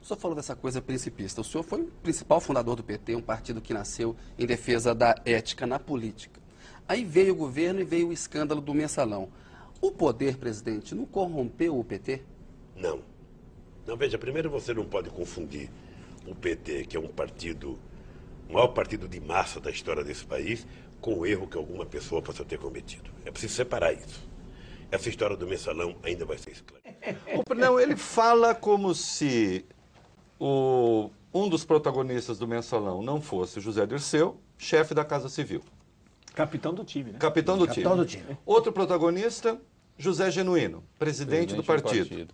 O senhor falou dessa coisa principista. O senhor foi o principal fundador do PT, um partido que nasceu em defesa da ética na política. Aí veio o governo e veio o escândalo do mensalão. O poder, presidente, não corrompeu o PT? Não. Não, veja, primeiro você não pode confundir o PT, que é um partido, o maior partido de massa da história desse país, com o erro que alguma pessoa possa ter cometido. É preciso separar isso. Essa história do mensalão ainda vai ser esclarecida. Não, ele fala como se um dos protagonistas do mensalão não fosse José Dirceu, chefe da Casa Civil. Capitão do time, né? Capitão do Capitão time. do time. Outro protagonista, José Genuíno, presidente do partido.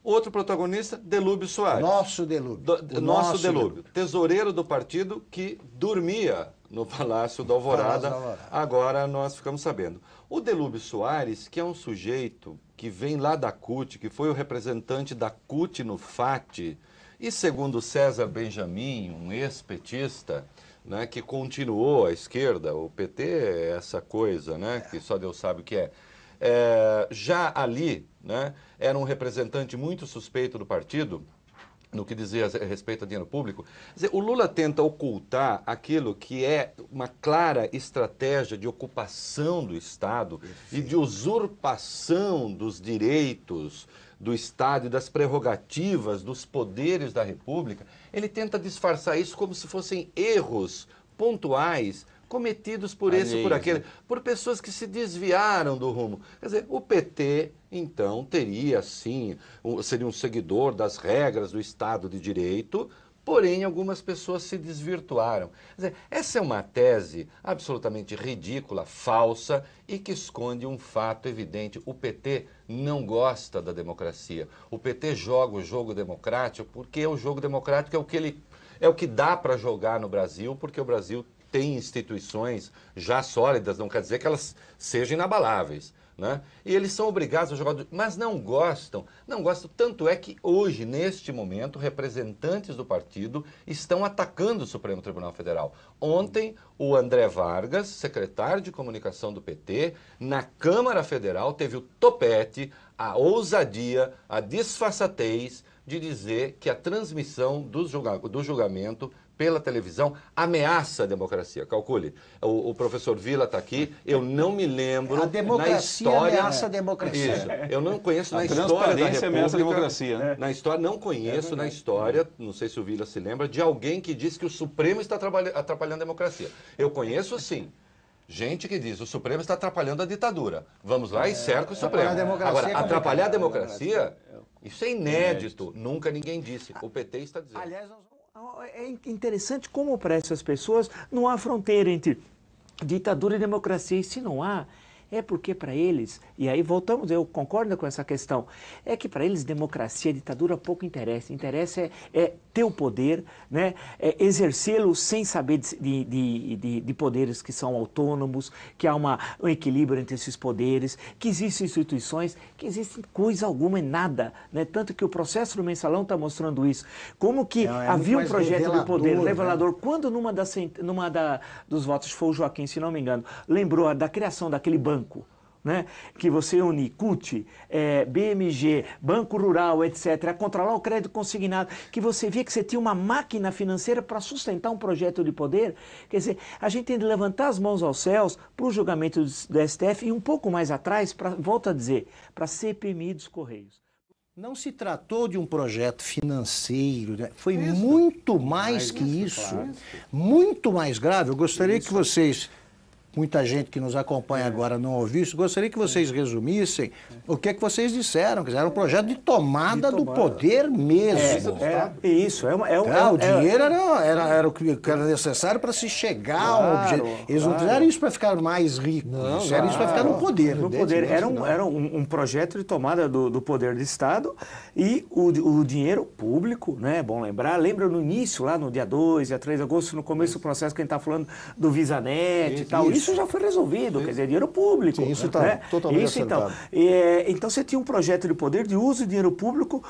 Outro protagonista, Delúbio Soares. Nosso Delúbio. Nosso Delúbio. Tesoureiro do partido que dormia no Palácio da Alvorada. Agora nós ficamos sabendo. O Delúbio Soares, que é um sujeito que vem lá da CUT, que foi o representante da CUT no FAT, e segundo César Benjamin, um ex-petista, né, que continuou à esquerda, o PT é essa coisa, né, que só Deus sabe o que é. Já ali, né, era um representante muito suspeito do partido, no que dizia a respeito a dinheiro público. Quer dizer, o Lula tenta ocultar aquilo que é uma clara estratégia de ocupação do Estado e de usurpação dos direitos do Estado e das prerrogativas dos poderes da República. Ele tenta disfarçar isso como se fossem erros pontuais cometidos por esse ou por aquele, por pessoas que se desviaram do rumo. Quer dizer, o PT, então, teria, sim, seria um seguidor das regras do Estado de Direito, porém, algumas pessoas se desvirtuaram. Quer dizer, essa é uma tese absolutamente ridícula, falsa e que esconde um fato evidente. O PT não gosta da democracia. O PT joga o jogo democrático porque o jogo democrático é o que dá para jogar no Brasil, porque o Brasil tem instituições já sólidas, não quer dizer que elas sejam inabaláveis, né? E eles são obrigados a jogar, mas não gostam, tanto é que hoje, neste momento, representantes do partido estão atacando o Supremo Tribunal Federal. Ontem, o André Vargas, secretário de comunicação do PT, na Câmara Federal, teve o topete, a ousadia, a disfarçatez de dizer que a transmissão do julgamento pela televisão ameaça a democracia. Calcule, o professor Vila está aqui, eu não me lembro a democracia na história... ameaça a democracia. Isso, eu não conheço na história da República... ameaça a democracia, né? Na história, não conheço na história, não sei se o Vila se lembra, de alguém que disse que o Supremo está atrapalhando a democracia. Eu conheço, sim, gente que diz o Supremo está atrapalhando a ditadura. Vamos lá e cerca o Supremo. Agora, atrapalhar a democracia, isso é inédito. Nunca ninguém disse. O PT está dizendo. Aliás, é interessante como para essas pessoas não há fronteira entre ditadura e democracia. E se não há, é porque para eles, e aí voltamos, eu concordo com essa questão, é que para eles democracia e ditadura pouco interessa. Interessa é ter o poder, né, exercê-lo sem saber de poderes que são autônomos, que há um equilíbrio entre esses poderes, que existem instituições, que existem coisa alguma e nada, né? Tanto que o processo do mensalão está mostrando isso. Como que havia um projeto de poder revelador, né? Quando numa dos votos foi o Joaquim, se não me engano, lembrou da criação daquele banco, né, que você une CUT, BMG, Banco Rural, etc., a controlar o crédito consignado, que você via que você tinha uma máquina financeira para sustentar um projeto de poder. Quer dizer, a gente tem de levantar as mãos aos céus para o julgamento do STF e um pouco mais atrás, volto a dizer, para a CPMI dos Correios. Não se tratou de um projeto financeiro, né? Foi muito mais que isso, claro. Muito mais grave. Eu gostaria que vocês... Muita gente que nos acompanha agora não ouviu isso. Gostaria que vocês resumissem o que é que vocês disseram. Era um projeto de tomada do poder mesmo. O dinheiro era o que era necessário para se chegar a um objetivo. Eles não fizeram isso para ficar mais ricos, fizeram isso para ficar no poder. Era um projeto de tomada do poder do Estado e o dinheiro público, né? É bom lembrar. Lembra no início, lá no dia 2, dia 3 de agosto, no começo do processo que a gente está falando do VisaNet e tal. Isso já foi resolvido, quer dizer, dinheiro público. Sim, isso está totalmente acertado. Então você tinha um projeto de poder de uso de dinheiro público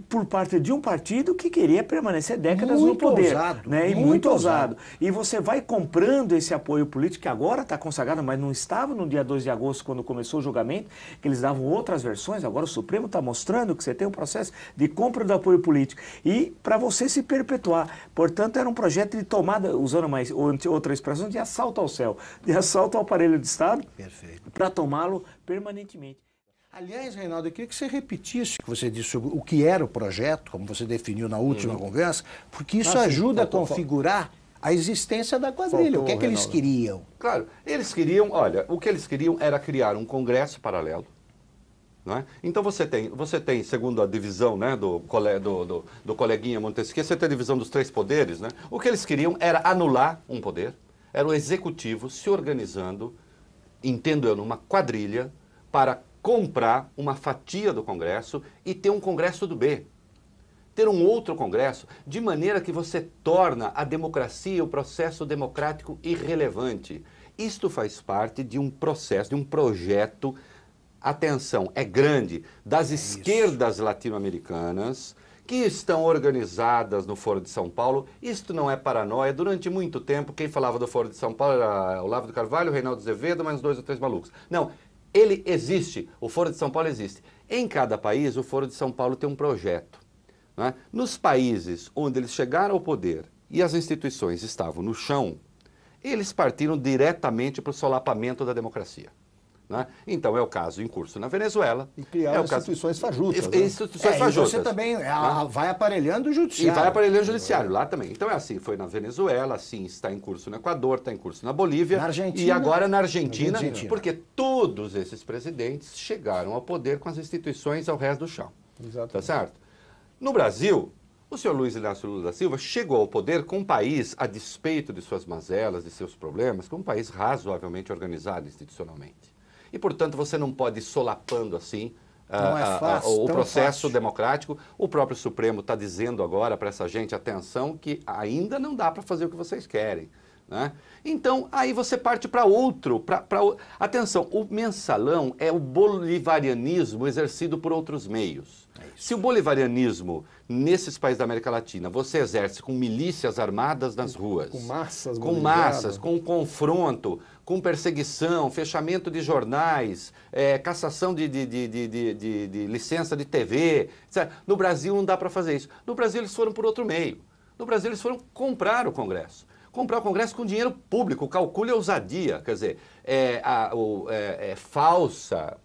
por parte de um partido que queria permanecer décadas no Muito poder. ousado, Né? E muito muito ousado. ousado. E você vai comprando esse apoio político, que agora está consagrado, mas não estava no dia 2 de agosto, quando começou o julgamento, que eles davam outras versões. Agora o Supremo está mostrando que você tem um processo de compra do apoio político. E para você se perpetuar. Portanto, era um projeto de tomada, usando mais outra expressão, de assalto ao céu, de assalto ao aparelho de Estado, para tomá-lo permanentemente. Aliás, Reinaldo, eu queria que você repetisse o que você disse sobre o que era o projeto, como você definiu na última conversa, porque isso ajuda a configurar a existência da quadrilha. O que é que eles queriam? Claro, eles queriam, olha, o que eles queriam era criar um congresso paralelo. Não é? Então você tem, segundo a divisão, né, do coleguinha Montesquieu, você tem a divisão dos 3 poderes. Né? O que eles queriam era anular um poder, era o executivo se organizando, entendo eu, numa quadrilha, para comprar uma fatia do Congresso e ter um Congresso do B. Ter um outro Congresso, de maneira que você torna a democracia, o processo democrático irrelevante. Isto faz parte de um processo, de um projeto, atenção, é grande, das esquerdas latino-americanas, que estão organizadas no Foro de São Paulo. Isto não é paranoia. Durante muito tempo, quem falava do Foro de São Paulo era Olavo de Carvalho, o Reinaldo Azevedo, mais 2 ou 3 malucos. Não, ele existe, o Foro de São Paulo existe. Em cada país, o Foro de São Paulo tem um projeto. Né? Nos países onde eles chegaram ao poder e as instituições estavam no chão, eles partiram diretamente para o solapamento da democracia. Né? Então é o caso em curso na Venezuela. E criaram instituições fajutas. Né? Instituições fajutas. Você também vai aparelhando o judiciário. E vai aparelhando o judiciário lá também. Então é assim, foi na Venezuela, assim está em curso no Equador, está em curso na Bolívia. Na Argentina. E agora na Argentina, porque todos esses presidentes chegaram ao poder com as instituições ao resto do chão. Exatamente. Tá certo? No Brasil, o senhor Luiz Inácio Lula da Silva chegou ao poder com um país, a despeito de suas mazelas, de seus problemas, com um país razoavelmente organizado institucionalmente. E, portanto, você não pode ir solapando assim o processo democrático. O próprio Supremo está dizendo agora para essa gente, atenção, que ainda não dá para fazer o que vocês querem. Né? Então, aí você parte para outro. Atenção, o mensalão é o bolivarianismo exercido por outros meios. Se o bolivarianismo, nesses países da América Latina, você exerce com milícias armadas nas ruas, com massas, com confronto, com perseguição, fechamento de jornais, cassação de licença de TV, etc. No Brasil não dá para fazer isso. No Brasil eles foram por outro meio. No Brasil eles foram comprar o Congresso. Comprar o Congresso com dinheiro público, calcule a ousadia, quer dizer, é falsa.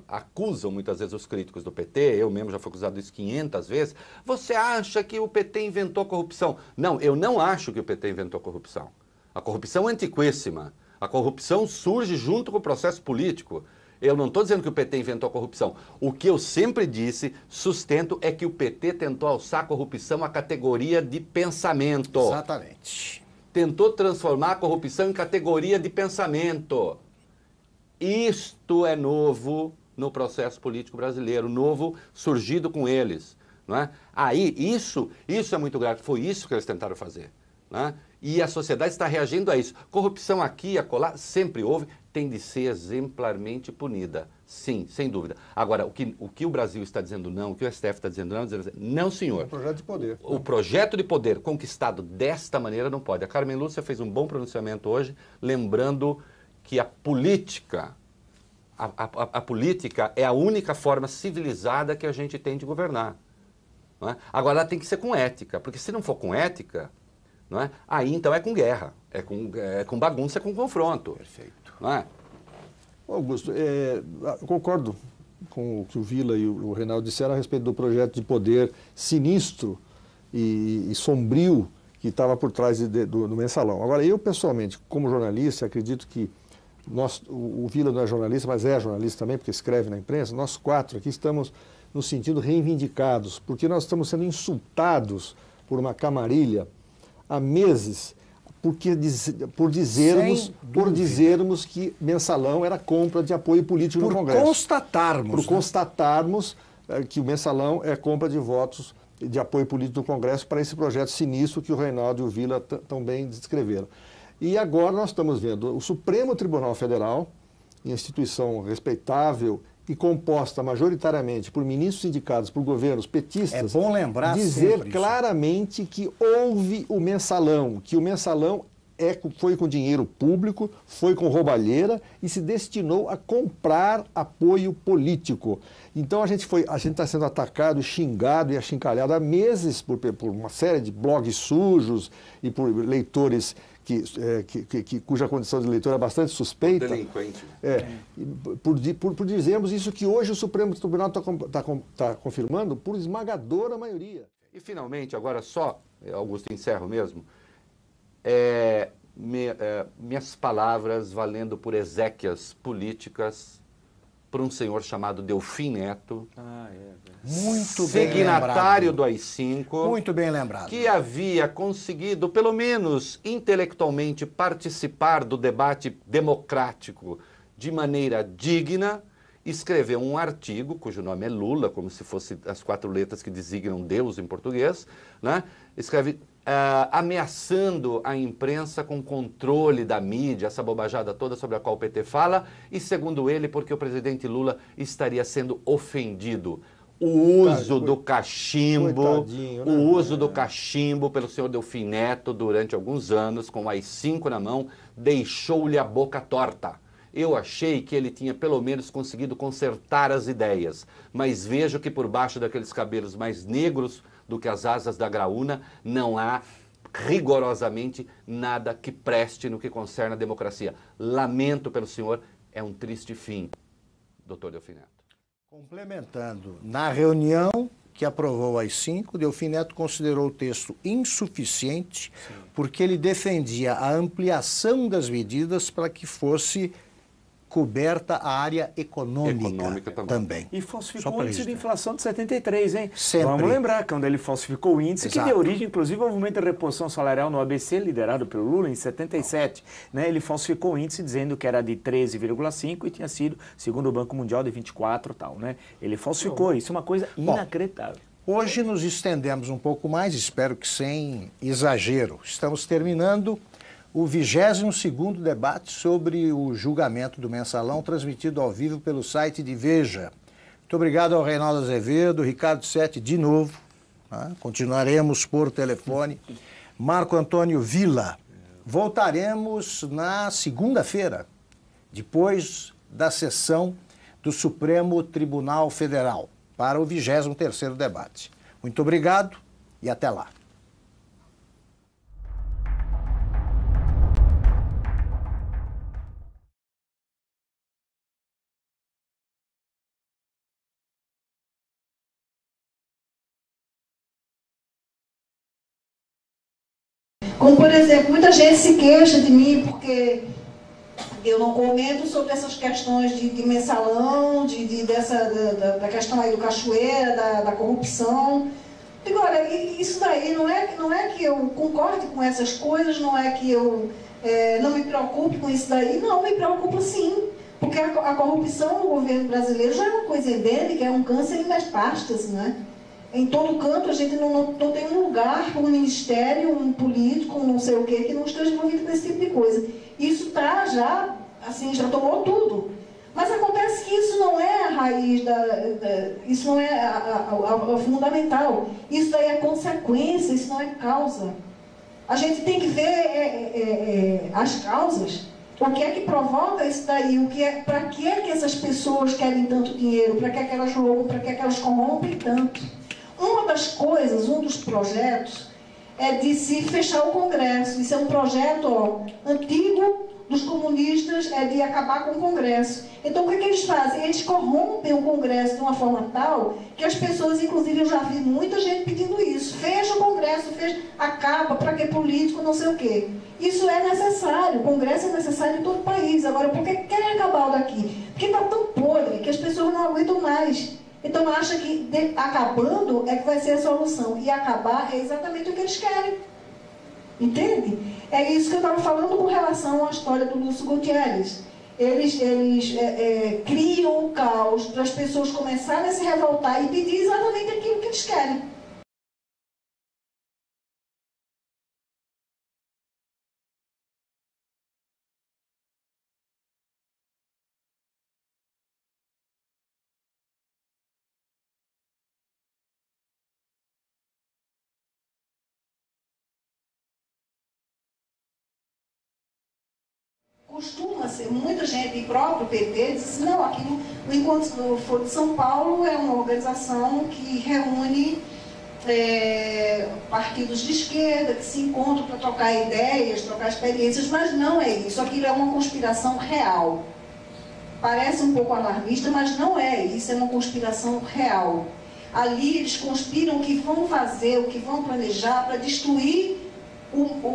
Acusam muitas vezes os críticos do PT, eu mesmo já fui acusado disso 500 vezes, você acha que o PT inventou a corrupção? Não, eu não acho que o PT inventou a corrupção. A corrupção é antiquíssima. A corrupção surge junto com o processo político. Eu não estou dizendo que o PT inventou a corrupção. O que eu sempre disse, sustento, é que o PT tentou alçar a corrupção à categoria de pensamento. Exatamente. Tentou transformar a corrupção em categoria de pensamento. Isto é novo no processo político brasileiro, novo surgido com eles. Não é? Aí, isso é muito grave, foi isso que eles tentaram fazer. Não é? E a sociedade está reagindo a isso. Corrupção aqui e acolá sempre houve, tem de ser exemplarmente punida. Sim, sem dúvida. Agora, o que o Brasil está dizendo não, o que o STF está dizendo não, senhor. É um projeto de poder. O projeto de poder conquistado desta maneira não pode. A Carmen Lúcia fez um bom pronunciamento hoje, lembrando que a política, a política é a única forma civilizada que a gente tem de governar. Não é? Agora, ela tem que ser com ética, porque se não for com ética, não é? Aí então é com guerra, é com bagunça, é com confronto. Perfeito. Não é? Augusto, eu concordo com o que o Vila e o Reinaldo disseram a respeito do projeto de poder sinistro e sombrio que estava por trás do mensalão. Agora, eu pessoalmente, como jornalista, acredito que o Vila não é jornalista, mas é jornalista também, porque escreve na imprensa, nós 4 aqui estamos nos sentindo reivindicados, porque nós estamos sendo insultados por uma camarilha há meses, por dizermos que mensalão era compra de apoio político no Congresso. Por constatarmos que o mensalão é compra de votos de apoio político no Congresso para esse projeto sinistro que o Reinaldo e o Vila tão bem descreveram. E agora nós estamos vendo o Supremo Tribunal Federal, instituição respeitável e composta majoritariamente por ministros indicados por governos petistas, É bom lembrar dizer sempre isso. claramente que houve o mensalão, que o mensalão foi com dinheiro público, foi com roubalheira e se destinou a comprar apoio político. Então a gente está sendo atacado, xingado e achincalhado há meses por uma série de blogs sujos e por leitores cuja condição de leitor é bastante suspeita. Delinquente. Por dizermos isso que hoje o Supremo Tribunal está confirmando por esmagadora maioria. E finalmente, agora só, Augusto, encerro mesmo, minhas palavras valendo por exéquias políticas para um senhor chamado Delfim Neto, Muito bem signatário lembrado. do AI-5, Muito bem lembrado. que havia conseguido, pelo menos intelectualmente, participar do debate democrático de maneira digna, escreveu um artigo, cujo nome é Lula, como se fosse as 4 letras que designam Deus em português, né? Escreve ameaçando a imprensa com controle da mídia, essa bobajada toda sobre a qual o PT fala, e segundo ele, porque o presidente Lula estaria sendo ofendido. O uso do cachimbo, o uso do cachimbo pelo senhor Delfim Neto durante alguns anos, com o AI-5 na mão, deixou-lhe a boca torta. Eu achei que ele tinha pelo menos conseguido consertar as ideias, mas vejo que por baixo daqueles cabelos mais negros do que as asas da graúna, não há rigorosamente nada que preste no que concerne a democracia. Lamento pelo senhor, é um triste fim, doutor Delfim Neto. Complementando, na reunião que aprovou o AI-5, Delfim Neto considerou o texto insuficiente porque ele defendia a ampliação das medidas para que fosse coberta a área econômica também. E falsificou o índice de inflação de 73, hein? Sempre. Vamos lembrar que quando ele falsificou o índice, Exato. que deu origem, inclusive, ao movimento de reposição salarial no ABC, liderado pelo Lula, em 77. Né? Ele falsificou o índice dizendo que era de 13,5 e tinha sido, segundo o Banco Mundial, de 24 e tal. Né? Ele falsificou, isso é uma coisa inacreditável. Hoje nos estendemos um pouco mais, espero que sem exagero. Estamos terminando o 22º debate sobre o julgamento do Mensalão, transmitido ao vivo pelo site de Veja. Muito obrigado ao Reinaldo Azevedo, Ricardo Sete de novo, tá? Continuaremos por telefone. Marco Antônio Villa. Voltaremos na segunda-feira, depois da sessão do Supremo Tribunal Federal, para o 23º debate. Muito obrigado e até lá. Como, por exemplo, muita gente se queixa de mim porque eu não comento sobre essas questões de mensalão, da questão aí do Cachoeira, da corrupção. Digo, olha, isso daí não é que eu concorde com essas coisas, não é que eu não me preocupe com isso daí, não, me preocupa sim. Porque a corrupção no governo brasileiro já é uma coisa endêmica, é um câncer em metástase, né? Em todo canto a gente não tem um lugar, um ministério, um político, um não sei o quê, que não esteja envolvido com esse tipo de coisa. Isso está já, assim, já tomou tudo. Mas acontece que isso não é a raiz, isso não é a fundamental. Isso daí é consequência, isso não é causa. A gente tem que ver as causas. O que é que provoca isso daí? Para que é que essas pessoas querem tanto dinheiro? Para que é que elas roubam? Para que é que elas corrompem tanto? Uma das coisas, um dos projetos, é de se fechar o Congresso. Isso é um projeto antigo dos comunistas, é de acabar com o Congresso. Então, o que eles fazem? Eles corrompem o Congresso de uma forma tal que as pessoas, inclusive, eu já vi muita gente pedindo isso. Fecha o Congresso, acaba, para que político, não sei o quê. Isso é necessário, o Congresso é necessário em todo o país. Agora, por que querem acabar o daqui? Porque está tão podre que as pessoas não aguentam mais. Então, acha que acabando é que vai ser a solução. E acabar é exatamente o que eles querem. Entende? É isso que eu estava falando com relação à história do Lúcio Gutierrez. Eles criam o caos para as pessoas começarem a se revoltar e pedir exatamente aquilo que eles querem. costuma ser, muita gente, e próprio PT, disse, não, aqui o Encontro do Foro de São Paulo é uma organização que reúne partidos de esquerda, que se encontram para trocar ideias, trocar experiências, mas não é isso, aquilo é uma conspiração real. Parece um pouco alarmista, mas não é isso, é uma conspiração real. Ali eles conspiram o que vão fazer, o que vão planejar para destruir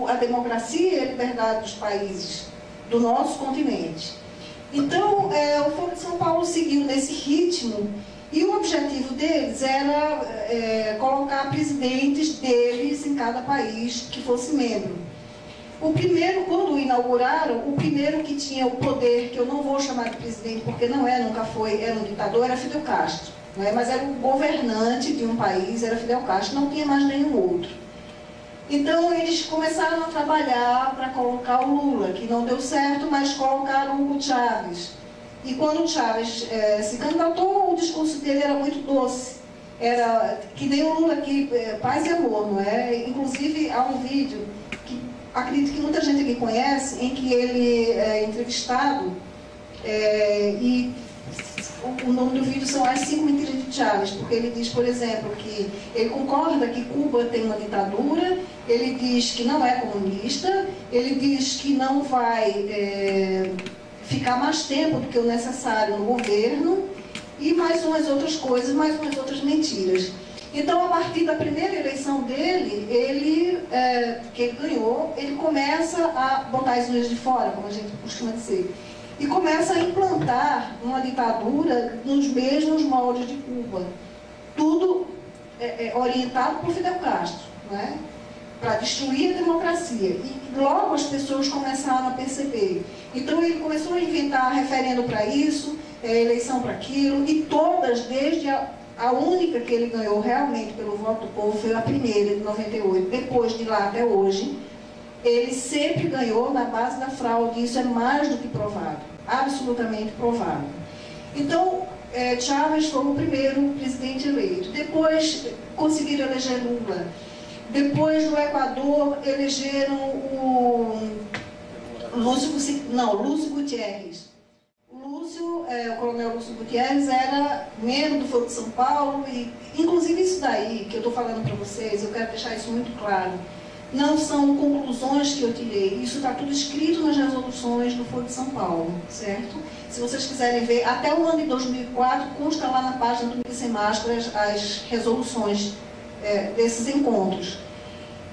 a democracia e a liberdade dos países do nosso continente. Então, o Foro de São Paulo seguiu nesse ritmo e o objetivo deles era colocar presidentes deles em cada país que fosse membro. O primeiro, quando inauguraram, o primeiro que tinha o poder, que eu não vou chamar de presidente porque não é, nunca foi, era um ditador, era Fidel Castro. Não é? Mas era o governante de um país, era Fidel Castro, não tinha mais nenhum outro. Então eles começaram a trabalhar para colocar o Lula, que não deu certo, mas colocaram o Chávez. E quando o Chávez se candidatou, o discurso dele era muito doce. Era que nem o Lula aqui, paz e amor, não é? Inclusive há um vídeo que acredito que muita gente aqui conhece, em que ele é entrevistado e o nome do vídeo são As 5 Mentiras de Chávez, porque ele diz, por exemplo, que ele concorda que Cuba tem uma ditadura, ele diz que não é comunista, ele diz que não vai ficar mais tempo do que o necessário no governo, e mais umas outras coisas, mais umas outras mentiras. Então, a partir da primeira eleição dele, que ele ganhou, ele começa a botar as unhas de fora, como a gente costuma dizer, e começa a implantar uma ditadura nos mesmos moldes de Cuba. Tudo orientado por Fidel Castro, não é? Para destruir a democracia. E logo as pessoas começaram a perceber. Então ele começou a inventar referendo para isso, eleição para aquilo, e todas, desde a única que ele ganhou realmente pelo voto do povo foi a primeira, de 98. Depois de lá até hoje, ele sempre ganhou na base da fraude, isso é mais do que provado, absolutamente provado. Então, Chávez foi o primeiro presidente eleito. Depois conseguiram eleger Lula. Depois, no Equador, elegeram o Lúcio Gutierrez. O coronel Lúcio Gutierrez era membro do Foro de São Paulo, e inclusive isso daí que eu estou falando para vocês, eu quero deixar isso muito claro. Não são conclusões que eu tirei, isso está tudo escrito nas resoluções do Foro de São Paulo, certo? Se vocês quiserem ver, até o ano de 2004, consta lá na página do Mídia Sem Máscaras as resoluções desses encontros.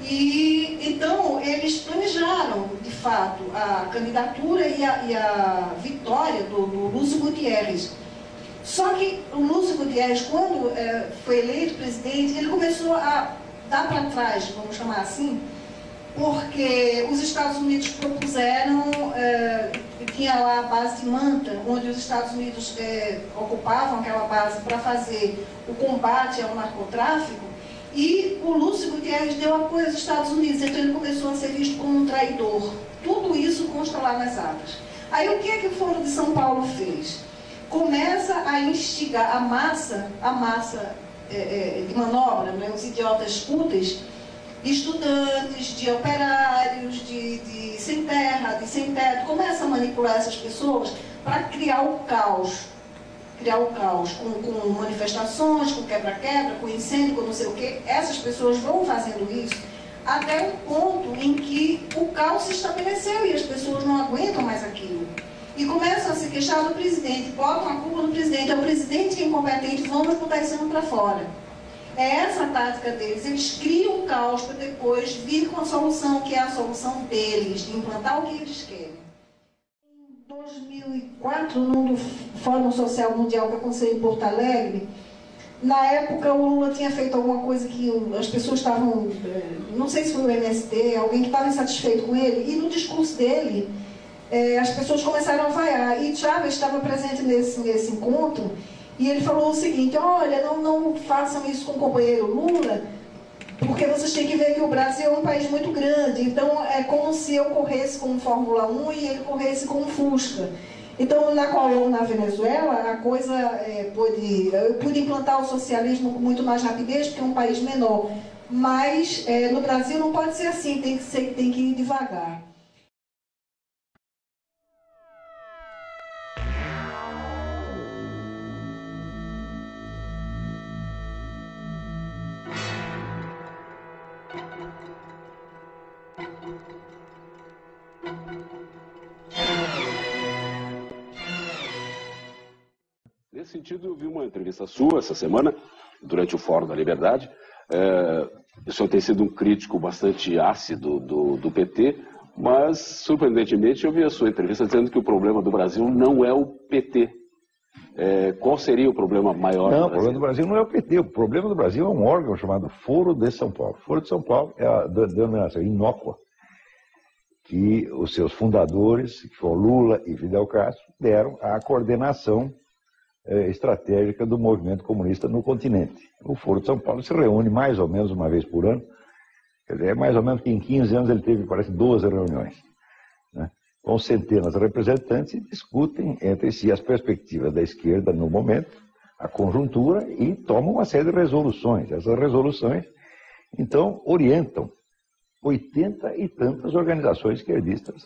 E então eles planejaram, de fato, a candidatura e a vitória do Lúcio Gutierrez. Só que o Lúcio Gutierrez, quando foi eleito presidente, ele começou a dar para trás, vamos chamar assim, porque os Estados Unidos propuseram, tinha lá a base de Manta, onde os Estados Unidos ocupavam aquela base para fazer o combate ao narcotráfico, e o Lúcio Gutierrez deu apoio aos Estados Unidos, então ele começou a ser visto como um traidor. Tudo isso consta lá nas atas. Aí o que o Foro de São Paulo fez? Começa a instigar a massa de manobra, né, os idiotas úteis, de estudantes, de operários, de sem terra, de sem teto, começa a manipular essas pessoas para criar o caos. Com manifestações, com quebra-quebra, com incêndio, com não sei o quê. Essas pessoas vão fazendo isso até um ponto em que o caos se estabeleceu e as pessoas não aguentam mais aquilo. E começam a se queixar do presidente, botam a culpa no presidente, é o presidente que é incompetente, vamos botar esse ano para fora. É essa a tática deles, eles criam um caos para depois vir com a solução, que é a solução deles, de implantar o que eles querem. Em 2004, no Fórum Social Mundial que aconteceu em Porto Alegre, na época o Lula tinha feito alguma coisa que as pessoas estavam, não sei se foi o MST, alguém que estava insatisfeito com ele, e no discurso dele, as pessoas começaram a vaiar, e Chávez estava presente nesse encontro, e ele falou o seguinte: olha, não façam isso com o companheiro Lula, porque vocês têm que ver que o Brasil é um país muito grande, então é como se eu corresse com um Fórmula 1 e ele corresse com um Fusca. Então, na Colômbia, na Venezuela, a coisa eu pude implantar o socialismo com muito mais rapidez, porque é um país menor. Mas no Brasil não pode ser assim, tem que ir devagar. Nesse sentido, eu vi uma entrevista sua essa semana, durante o Fórum da Liberdade. O senhor tem sido um crítico bastante ácido do PT, mas, surpreendentemente, eu vi a sua entrevista dizendo que o problema do Brasil não é o PT. Qual seria o problema maior do Brasil? Não, o problema do Brasil não é o PT. O problema do Brasil é um órgão chamado Foro de São Paulo. Foro de São Paulo é a denominação inócua que os seus fundadores, que foram Lula e Fidel Castro, deram à coordenação estratégica do movimento comunista no continente. O Foro de São Paulo se reúne mais ou menos uma vez por ano. Quer dizer, é mais ou menos que em 15 anos ele teve, parece, 12 reuniões, né, com centenas de representantes e discutem entre si as perspectivas da esquerda no momento, a conjuntura, e tomam uma série de resoluções. Essas resoluções, então, orientam 80 e tantas organizações esquerdistas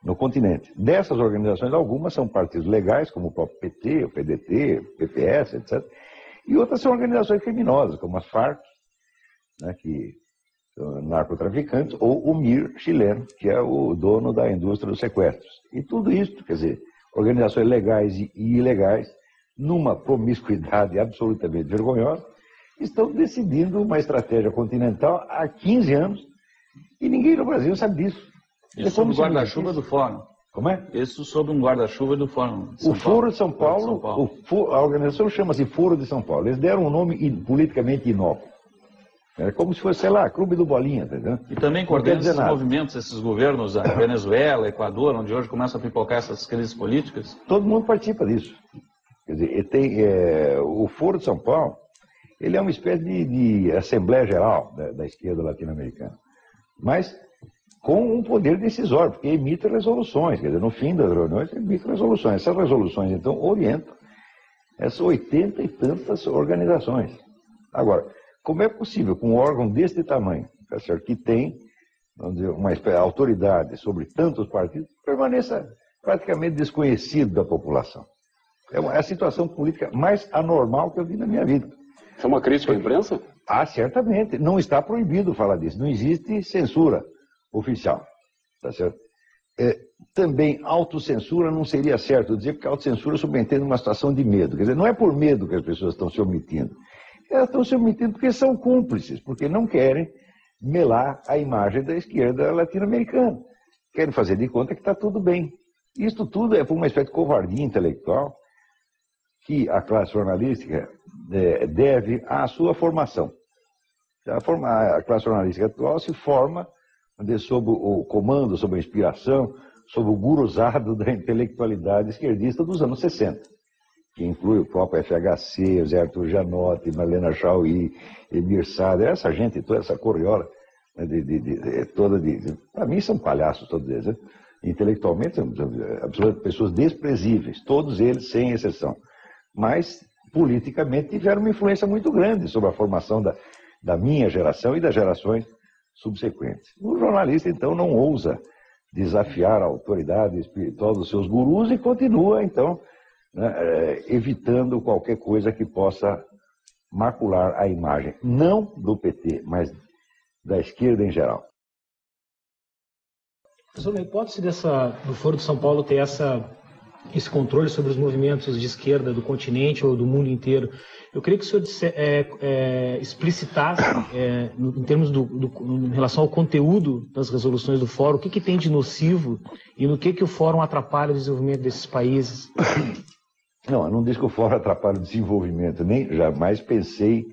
no continente. Dessas organizações, algumas são partidos legais, como o próprio PT, o PDT, o PPS, etc. E outras são organizações criminosas, como as Farc, né, que são narcotraficantes, ou o MIR chileno, que é o dono da indústria dos sequestros. E tudo isso, quer dizer, organizações legais e ilegais, numa promiscuidade absolutamente vergonhosa, estão decidindo uma estratégia continental há 15 anos e ninguém no Brasil sabe disso. Isso sob o guarda-chuva do Fórum. Como é? Isso sob um guarda-chuva do Fórum. O Foro de São Paulo, a organização chama-se Foro de São Paulo. Eles deram um nome politicamente inócuo. É como se fosse, sei lá, Clube do Bolinha, entendeu? E também coordena esses movimentos, esses governos, a Venezuela, Equador, onde hoje começam a pipocar essas crises políticas? Todo mundo participa disso. Quer dizer, o Foro de São Paulo, ele é uma espécie de Assembleia Geral da esquerda latino-americana. Mas com um poder decisório, porque emite resoluções, quer dizer, no fim das reuniões emite resoluções. Essas resoluções, então, orientam essas 80 e tantas organizações. Agora, como é possível que um órgão deste tamanho, tá certo, que tem, vamos dizer, uma autoridade sobre tantos partidos, permaneça praticamente desconhecido da população? É a situação política mais anormal que eu vi na minha vida. Isso é uma crítica à imprensa? Ah, certamente. Não está proibido falar disso. Não existe censura oficial. Tá certo? Também autocensura não seria certo dizer, porque a autocensura subentende uma situação de medo. Quer dizer, não é por medo que as pessoas estão se omitindo. Elas estão se omitindo porque são cúmplices, porque não querem melar a imagem da esquerda latino-americana. Querem fazer de conta que está tudo bem. Isto tudo é por uma espécie de covardia intelectual que a classe jornalística deve à sua formação. A classe jornalística atual se forma sob o comando, sob a inspiração, sob o guruzado da intelectualidade esquerdista dos anos 60, que inclui o próprio FHC, Zé Arthur Janotti, Marlena Chauí, Emir Sader, essa gente, toda essa corriola, né, para mim são palhaços todos eles, né? Intelectualmente são absolutamente pessoas desprezíveis, todos eles sem exceção, mas politicamente tiveram uma influência muito grande sobre a formação da minha geração e das gerações subsequentes. O jornalista, então, não ousa desafiar a autoridade espiritual dos seus gurus e continua, então, né, evitando qualquer coisa que possa macular a imagem, não do PT, mas da esquerda em geral. Professor, na hipótese do Foro de São Paulo ter esse controle sobre os movimentos de esquerda do continente ou do mundo inteiro, eu queria que o senhor explicitasse, em termos em relação ao conteúdo das resoluções do Fórum, o que tem de nocivo e no que o Fórum atrapalha o desenvolvimento desses países? Não, eu não disse que o Fórum atrapalha o desenvolvimento, nem jamais pensei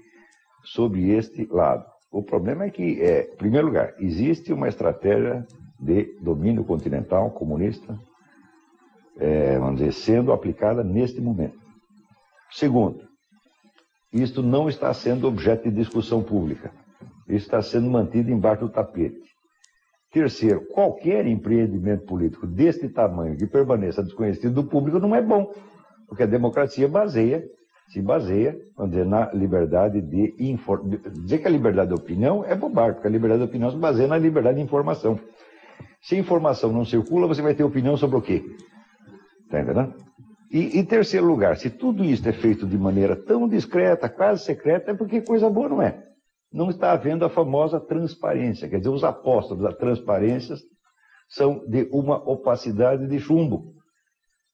sobre este lado. O problema é que, em primeiro lugar, existe uma estratégia de domínio continental comunista, vamos dizer, sendo aplicada neste momento. Segundo, isto não está sendo objeto de discussão pública. Isso está sendo mantido embaixo do tapete. Terceiro, qualquer empreendimento político deste tamanho que permaneça desconhecido do público não é bom, porque a democracia se baseia, vamos dizer, na liberdade de informação. Dizer que a liberdade de opinião é bobagem, porque a liberdade de opinião se baseia na liberdade de informação. Se a informação não circula, você vai ter opinião sobre o quê? Está entendendo? E, em terceiro lugar, se tudo isso é feito de maneira tão discreta, quase secreta, é porque coisa boa não é. Não está havendo a famosa transparência. Quer dizer, os apóstolos da transparência são de uma opacidade de chumbo.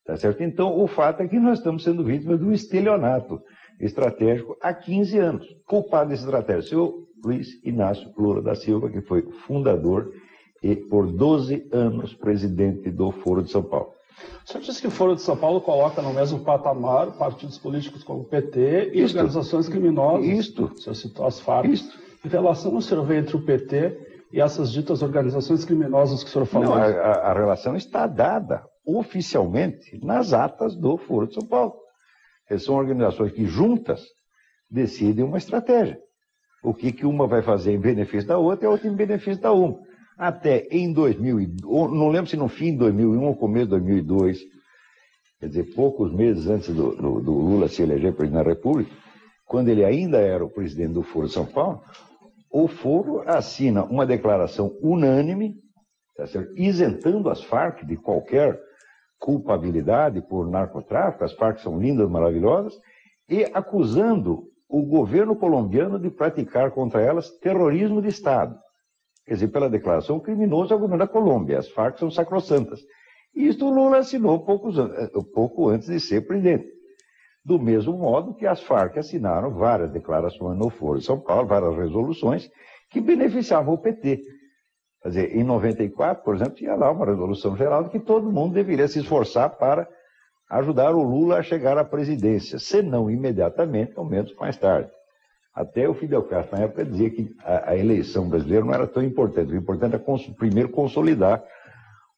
Tá certo? Então, o fato é que nós estamos sendo vítimas de um estelionato estratégico há 15 anos. Culpado dessa estratégia, o senhor Luiz Inácio Lula da Silva, que foi fundador e por 12 anos presidente do Foro de São Paulo. O senhor disse que o Foro de São Paulo coloca no mesmo patamar partidos políticos como o PT e organizações criminosas. Isto. O senhor citou as Farc. Isto. Que relação o senhor vê entre o PT e essas ditas organizações criminosas que o senhor falou? Não, a relação está dada oficialmente nas atas do Foro de São Paulo. Eles são organizações que juntas decidem uma estratégia. O que uma vai fazer em benefício da outra e a outra em benefício da uma. Até em 2000, não lembro se no fim de 2001 ou começo de 2002, quer dizer, poucos meses antes do Lula se eleger presidente da República, quando ele ainda era o presidente do Foro de São Paulo, o Foro assina uma declaração unânime, tá certo? Isentando as Farc de qualquer culpabilidade por narcotráfico, as Farc são lindas, maravilhosas, e acusando o governo colombiano de praticar contra elas terrorismo de Estado. Quer dizer, pela declaração, o criminoso é o governo da Colômbia, as Farc são sacrossantas. E isto o Lula assinou pouco antes de ser presidente. Do mesmo modo que as Farc assinaram várias declarações no Foro de São Paulo, várias resoluções que beneficiavam o PT. Quer dizer, em 94, por exemplo, tinha lá uma resolução geral de que todo mundo deveria se esforçar para ajudar o Lula a chegar à presidência, se não imediatamente, ao menos mais tarde. Até o Fidel Castro, na época, dizia que a eleição brasileira não era tão importante. O importante era primeiro consolidar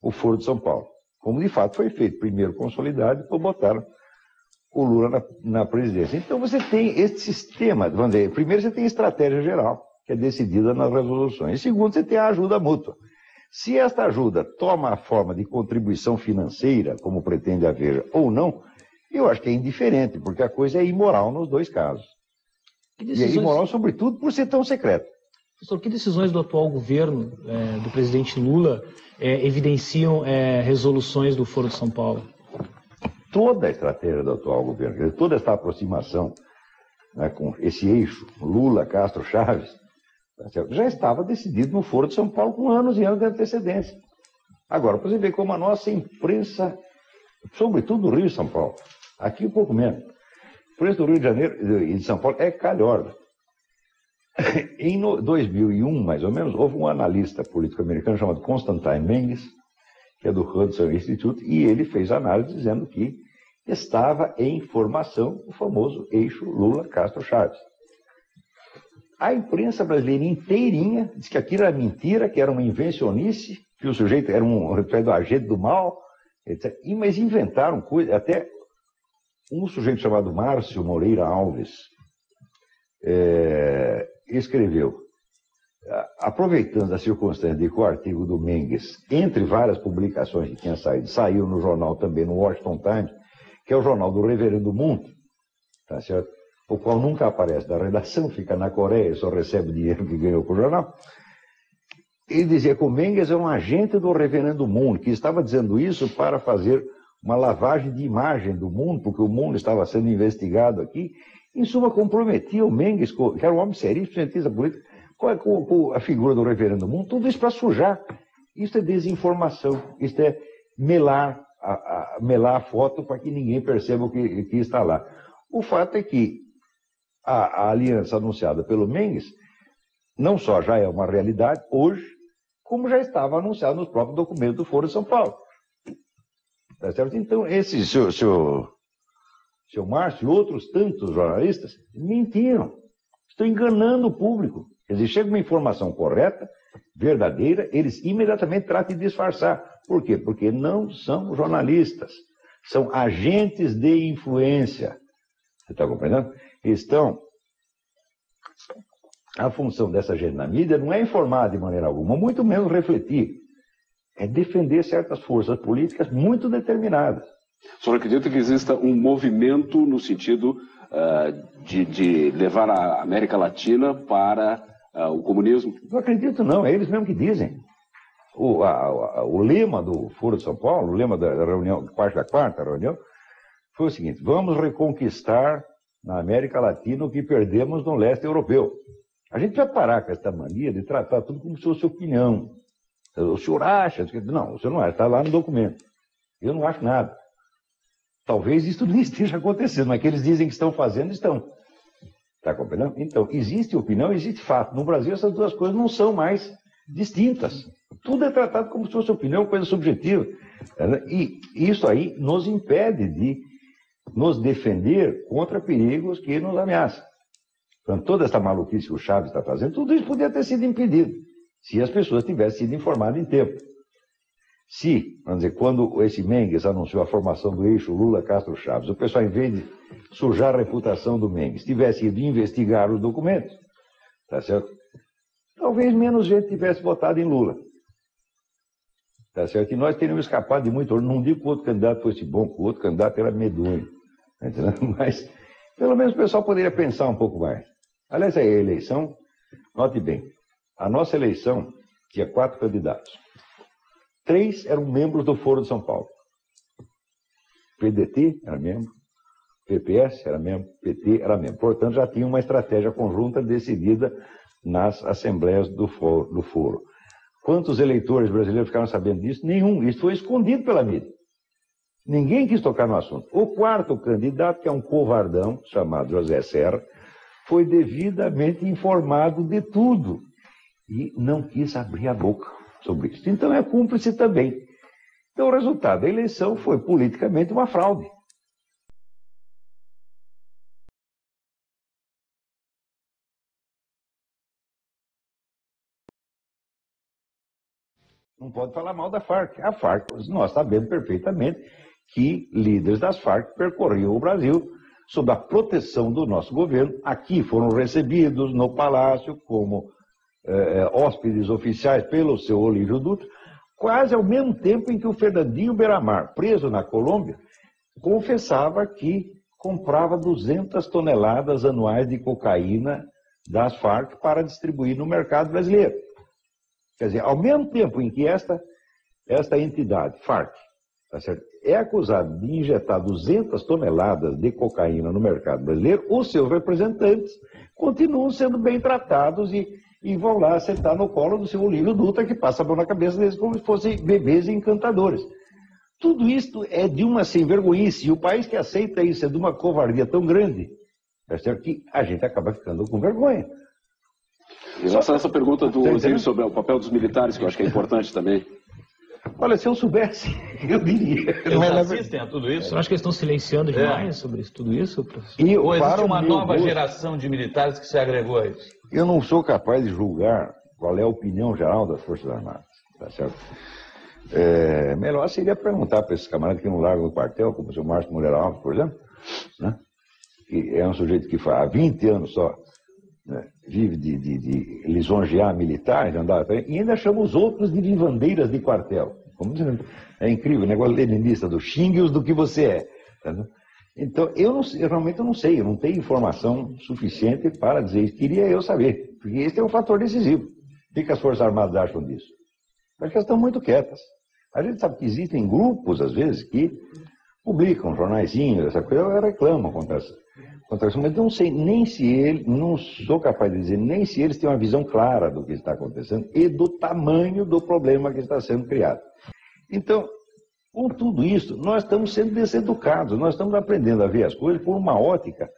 o Foro de São Paulo. Como de fato foi feito. Primeiro consolidar, depois botaram o Lula na presidência. Então você tem esse sistema, vamos dizer, primeiro você tem a estratégia geral, que é decidida nas resoluções. E segundo, você tem a ajuda mútua. Se esta ajuda toma a forma de contribuição financeira, como pretende haver, ou não, eu acho que é indiferente, porque a coisa é imoral nos dois casos. E é imoral, sobretudo, por ser tão secreto. Professor, que decisões do atual governo, do presidente Lula, evidenciam resoluções do Foro de São Paulo? Toda a estratégia do atual governo, toda essa aproximação, né, com esse eixo, Lula, Castro, Chaves, já estava decidido no Foro de São Paulo com anos e anos de antecedência. Agora, para você ver como a nossa imprensa, sobretudo do Rio de São Paulo, aqui um pouco menos, a imprensa do Rio de Janeiro e de São Paulo é calhorda. Em 2001, mais ou menos, houve um analista político americano chamado Constantine Mendes, que é do Hudson Institute, e ele fez análise dizendo que estava em formação o famoso eixo Lula-Castro-Chaves. A imprensa brasileira inteirinha disse que aquilo era mentira, que era uma invencionice, que o sujeito era um agente do mal, etc. Mas inventaram coisas, até um sujeito chamado Márcio Moreira Alves escreveu, aproveitando a circunstância de que o artigo do Mendes, entre várias publicações que tinha saído, saiu no jornal também, no Washington Times, que é o jornal do Reverendo Monte, tá certo? O qual nunca aparece da redação, fica na Coreia, só recebe o dinheiro que ganhou com o jornal. Ele dizia que o Mendes é um agente do Reverendo Moon, que estava dizendo isso para fazer uma lavagem de imagem do mundo, porque o mundo estava sendo investigado aqui. Em suma, comprometia o Mendes, que era um homem seríssimo, cientista político, com a figura do Reverendo Moon, tudo isso para sujar. Isso é desinformação, isso é melar a foto para que ninguém perceba o que está lá. O fato é que a aliança anunciada pelo Mendes não só já é uma realidade hoje, como já estava anunciado nos próprios documentos do Foro de São Paulo. Tá certo? Então, esse seu Márcio e outros tantos jornalistas mentiram, estão enganando o público. Quer dizer, chega uma informação correta, verdadeira, eles imediatamente tratam de disfarçar. Por quê? Porque não são jornalistas, são agentes de influência. Você está compreendendo? A função dessa gente na mídia não é informar de maneira alguma, muito menos refletir. É defender certas forças políticas muito determinadas. O senhor acredita que exista um movimento no sentido de levar a América Latina para o comunismo? Não acredito não, é eles mesmos que dizem. O lema do Foro de São Paulo, o lema da reunião, da quarta reunião, foi o seguinte: vamos reconquistar na América Latina o que perdemos no leste europeu. A gente vai parar com essa mania de tratar tudo como se fosse opinião. O senhor acha? Não, o senhor não acha, está lá no documento. Eu não acho nada. Talvez isso nem esteja acontecendo, mas que eles dizem que estão fazendo, estão. Está compreendendo? Então, existe opinião, existe fato. No Brasil, essas duas coisas não são mais distintas. Tudo é tratado como se fosse opinião, coisa subjetiva. E isso aí nos impede de nos defender contra perigos que nos ameaçam. Então, toda essa maluquice que o Chaves está fazendo, tudo isso podia ter sido impedido se as pessoas tivessem sido informadas em tempo. Se, vamos dizer, quando esse Mengues anunciou a formação do eixo Lula-Castro-Chaves, o pessoal, em vez de sujar a reputação do Mengues, tivesse ido investigar os documentos, tá certo? Talvez menos gente tivesse votado em Lula. Tá certo? E nós teríamos escapado de muito. Não digo que o outro candidato fosse bom, que o outro candidato era medonho. Tá entendendo? Mas, pelo menos, o pessoal poderia pensar um pouco mais. Aliás, a eleição, note bem, a nossa eleição tinha 4 candidatos. 3 eram membros do Foro de São Paulo. PDT era membro, PPS era membro, PT era membro. Portanto, já tinha uma estratégia conjunta decidida nas assembleias do Foro. Quantos eleitores brasileiros ficaram sabendo disso? Nenhum. Isso foi escondido pela mídia. Ninguém quis tocar no assunto. O 4º candidato, que é um covardão, chamado José Serra, foi devidamente informado de tudo e não quis abrir a boca sobre isso. Então é cúmplice também. Então o resultado da eleição foi politicamente uma fraude. Não pode falar mal da Farc. A Farc, nós sabemos perfeitamente que líderes das Farc percorriam o Brasil sob a proteção do nosso governo. Aqui foram recebidos no Palácio como hóspedes oficiais pelo seu Olívio Dutra, quase ao mesmo tempo em que o Fernandinho Beiramar, preso na Colômbia, confessava que comprava 200 toneladas anuais de cocaína das Farc para distribuir no mercado brasileiro. Quer dizer, ao mesmo tempo em que esta entidade, Farc, tá certo, é acusada de injetar 200 toneladas de cocaína no mercado brasileiro, os seus representantes continuam sendo bem tratados e vão lá sentar no colo do seu Olívio Dutra, que passa a mão na cabeça deles como se fossem bebês encantadores. Tudo isto é de uma sem-vergonhice, e o país que aceita isso é de uma covardia tão grande, tá certo, que a gente acaba ficando com vergonha. Em relação a essa pergunta do Osiris sobre o papel dos militares, que eu acho que é importante também. Olha, se eu soubesse, eu diria. Eles assistem a tudo isso? Você não acha que eles estão silenciando demais sobre tudo isso, professor? Ou existe uma nova geração de militares que se agregou a isso? Eu não sou capaz de julgar qual é a opinião geral das Forças Armadas, tá certo? Melhor seria perguntar para esses camaradas que não largam o quartel, como o seu Márcio Moreira Alves, por exemplo, né? Que é um sujeito que há 20 anos só, né, vive de lisonjear militares, e ainda chama os outros de vivandeiras de quartel. Como dizendo, é incrível, o negócio leninista do xingue-os do que você é. Tá? Então, eu realmente não sei, eu não tenho informação suficiente para dizer isso. Queria eu saber, porque esse é um fator decisivo. O que as Forças Armadas acham disso? Acho que elas estão muito quietas. A gente sabe que existem grupos, às vezes, que publicam jornaizinhos, essa coisa, reclamam contra isso, mas não sei nem se eles, não sou capaz de dizer nem se eles têm uma visão clara do que está acontecendo e do tamanho do problema que está sendo criado. Então, com tudo isso, nós estamos sendo deseducados, nós estamos aprendendo a ver as coisas por uma ótica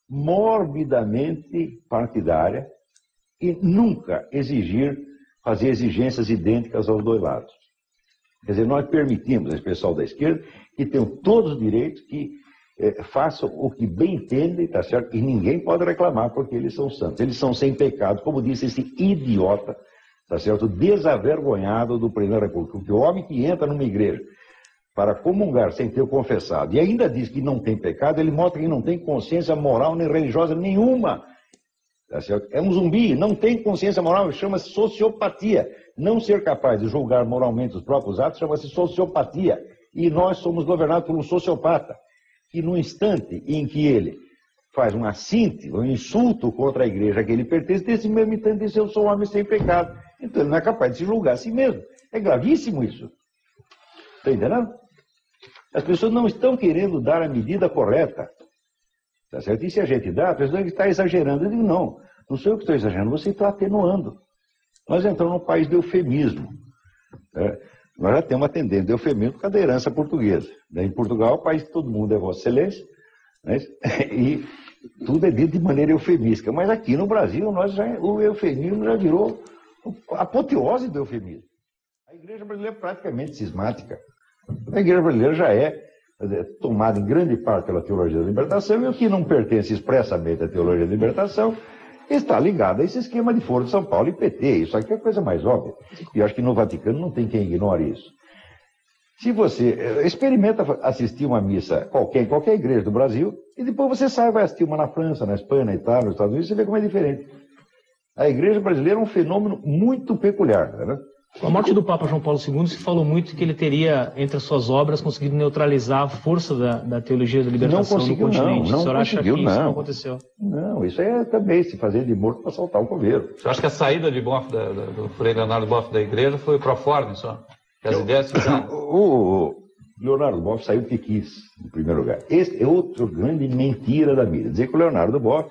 morbidamente partidária e nunca fazer exigências idênticas aos dois lados. Quer dizer, nós permitimos esse pessoal da esquerda que tenham todos os direitos, que façam o que bem entendem, tá certo? E ninguém pode reclamar porque eles são santos. Eles são sem pecado, como disse esse idiota, tá certo? Desavergonhado do presidente da República. Porque o homem que entra numa igreja para comungar sem ter confessado e ainda diz que não tem pecado, ele mostra que não tem consciência moral nem religiosa nenhuma. Tá certo? É um zumbi, não tem consciência moral, chama-se sociopatia. Não ser capaz de julgar moralmente os próprios atos chama-se sociopatia. E nós somos governados por um sociopata, que no instante em que ele faz um assinte, um insulto contra a igreja a que ele pertence, desse mesmo instante diz: eu sou um homem sem pecado. Então ele não é capaz de se julgar a si mesmo. É gravíssimo isso. Está entendendo? As pessoas não estão querendo dar a medida correta. Tá certo? E se a gente dá, a pessoa está exagerando. Eu digo: não sou eu que estou exagerando, você está atenuando. Nós entramos num país de eufemismo. Nós já temos uma tendência de eufemismo por causa da herança portuguesa. Em Portugal, é um país que todo mundo é Vossa Excelência, né? E tudo é dito de maneira eufemística. Mas aqui no Brasil, o eufemismo já virou a apoteose do eufemismo. A igreja brasileira é praticamente cismática. A igreja brasileira já é tomada em grande parte pela teologia da libertação, e o que não pertence expressamente à teologia da libertação está ligado a esse esquema de Foro de São Paulo e PT. Isso aqui é a coisa mais óbvia. E eu acho que no Vaticano não tem quem ignore isso. Se você experimenta assistir uma missa em qualquer igreja do Brasil, e depois você sai e vai assistir uma na França, na Espanha, na Itália, nos Estados Unidos, você vê como é diferente. A igreja brasileira é um fenômeno muito peculiar, né? Com a morte do Papa João Paulo II, se falou muito que ele teria, entre as suas obras, conseguido neutralizar a força da teologia da libertação no continente. Não o senhor acha que isso não aconteceu? Não, isso é também se fazer de morto para saltar o coveiro. O senhor acha que a saída de Boff, do Frei Leonardo Boff da igreja foi pro forma, só? Que as ideias ficaram... O Leonardo Boff saiu porque quis, em primeiro lugar. Esse é outra grande mentira da mídia. Dizer que o Leonardo Boff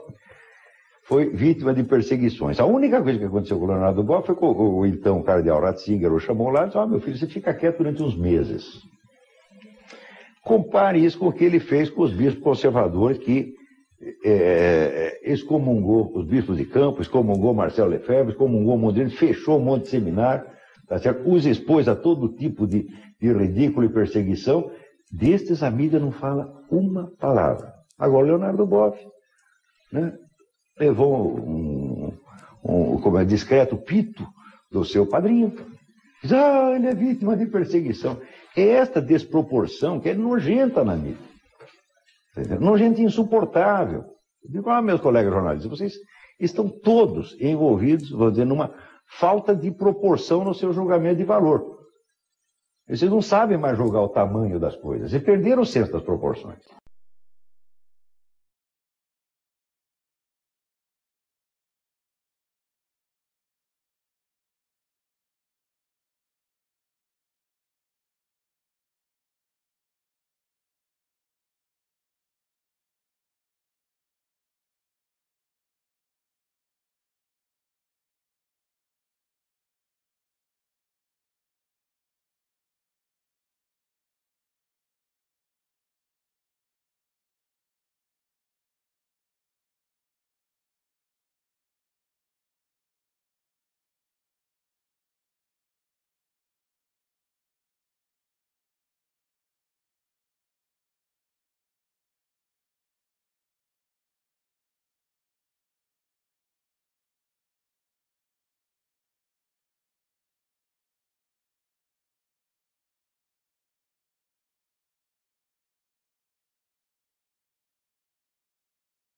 foi vítima de perseguições. A única coisa que aconteceu com o Leonardo Boff foi que o então cardeal Ratzinger o chamou lá e disse: meu filho, você fica quieto durante uns meses. Compare isso com o que ele fez com os bispos conservadores que excomungou os bispos de Campos, excomungou Marcelo Lefebvre, excomungou Mondlane, fechou um monte de seminário, tá certo? Os expôs a todo tipo de ridículo e perseguição. Destes a mídia não fala uma palavra. Agora o Leonardo Boff, né, levou como é, discreto pito do seu padrinho. Diz: ele é vítima de perseguição. É esta desproporção que é nojenta na mídia. Nojenta e insuportável. Eu digo: meus colegas jornalistas, vocês estão todos envolvidos, vou dizer, numa falta de proporção no seu julgamento de valor. Vocês não sabem mais julgar o tamanho das coisas. E perderam o senso das proporções.